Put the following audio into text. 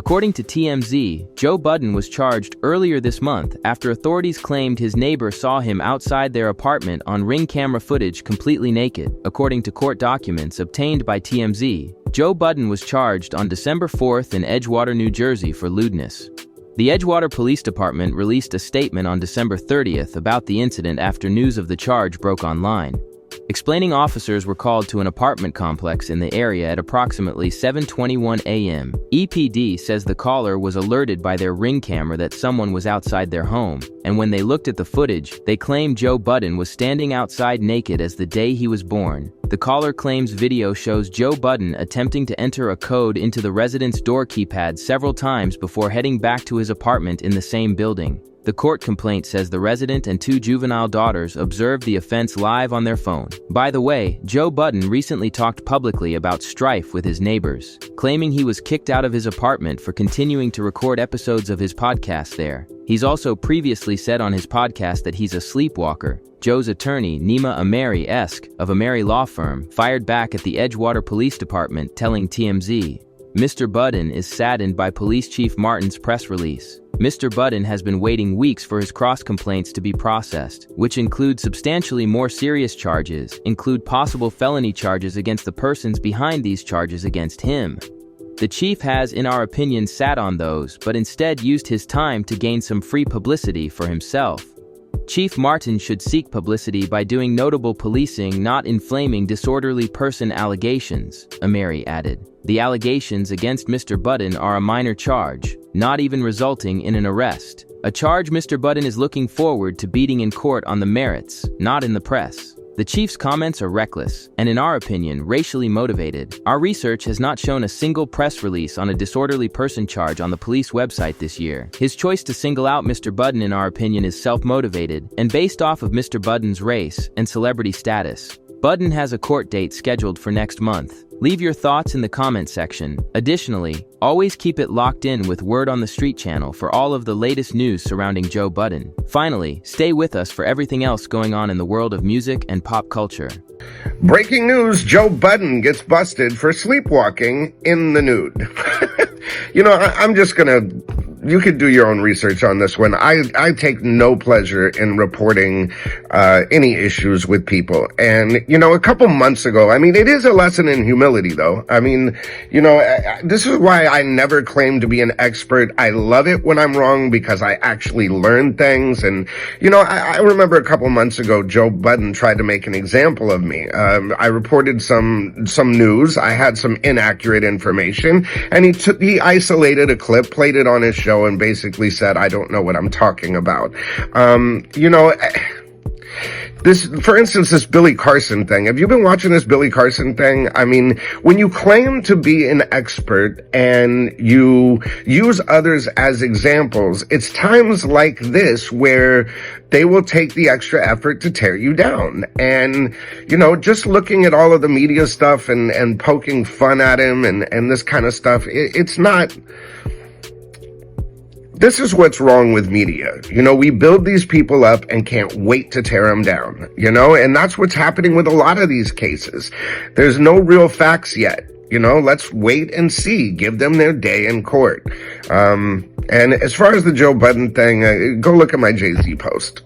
According to TMZ, Joe Budden was charged earlier this month after authorities claimed his neighbor saw him outside their apartment on Ring camera footage completely naked. According to court documents obtained by TMZ, Joe Budden was charged on December 4th in Edgewater, New Jersey for lewdness. The Edgewater Police Department released a statement on December 30th about the incident after news of the charge broke online, explaining officers were called to an apartment complex in the area at approximately 7:21 a.m. EPD says the caller was alerted by their Ring camera that someone was outside their home, and when they looked at the footage, they claimed Joe Budden was standing outside naked as the day he was born. The caller claims video shows Joe Budden attempting to enter a code into the resident's door keypad several times before heading back to his apartment in the same building. The court complaint says the resident and 2 juvenile daughters observed the offense live on their phone. By the way, Joe Budden recently talked publicly about strife with his neighbors, claiming he was kicked out of his apartment for continuing to record episodes of his podcast there. He's also previously said on his podcast that he's a sleepwalker. Joe's attorney, Nima Ameri-esque, of Ameri Law Firm, fired back at the Edgewater Police Department, telling TMZ, Mr. Budden is saddened by Police Chief Martin's press release. Mr. Budden has been waiting weeks for his cross-complaints to be processed, which include substantially more serious charges, include possible felony charges against the persons behind these charges against him. The chief has, in our opinion, sat on those, but instead used his time to gain some free publicity for himself. Chief Martin should seek publicity by doing notable policing, not inflaming disorderly person allegations, Ameri added. The allegations against Mr. Budden are a minor charge, not even resulting in an arrest. A charge Mr. Budden is looking forward to beating in court on the merits, not in the press. The chief's comments are reckless, and in our opinion, racially motivated. Our research has not shown a single press release on a disorderly person charge on the police website this year. His choice to single out Mr. Budden, in our opinion, is self-motivated and based off of Mr. Budden's race and celebrity status. Budden has a court date scheduled for next month. Leave your thoughts in the comment section. Additionally, always keep it locked in with Word on the Street channel for all of the latest news surrounding Joe Budden. Finally, stay with us for everything else going on in the world of music and pop culture. Breaking news, Joe Budden gets busted for sleepwalking in the nude. I'm just gonna, you could do your own research on this one. I take no pleasure in reporting any issues with people. And, a couple months ago, it is a lesson in humility, though. This is why I never claim to be an expert. I love it when I'm wrong because I actually learn things. And, I remember a couple months ago, Joe Budden tried to make an example of me. I reported some news. I had some inaccurate information, and he isolated a clip, played it on his show, and basically said, I don't know what I'm talking about. For instance, this Billy Carson thing. Have you been watching this Billy Carson thing? When you claim to be an expert and you use others as examples, it's times like this where they will take the extra effort to tear you down. And, just looking at all of the media stuff and poking fun at him and this kind of stuff, it's not... This is what's wrong with media. We build these people up and can't wait to tear them down, and that's what's happening with a lot of these cases. There's no real facts yet. Let's wait and see. Give them their day in court. And as far as the Joe Budden thing, go look at my Jay-Z post.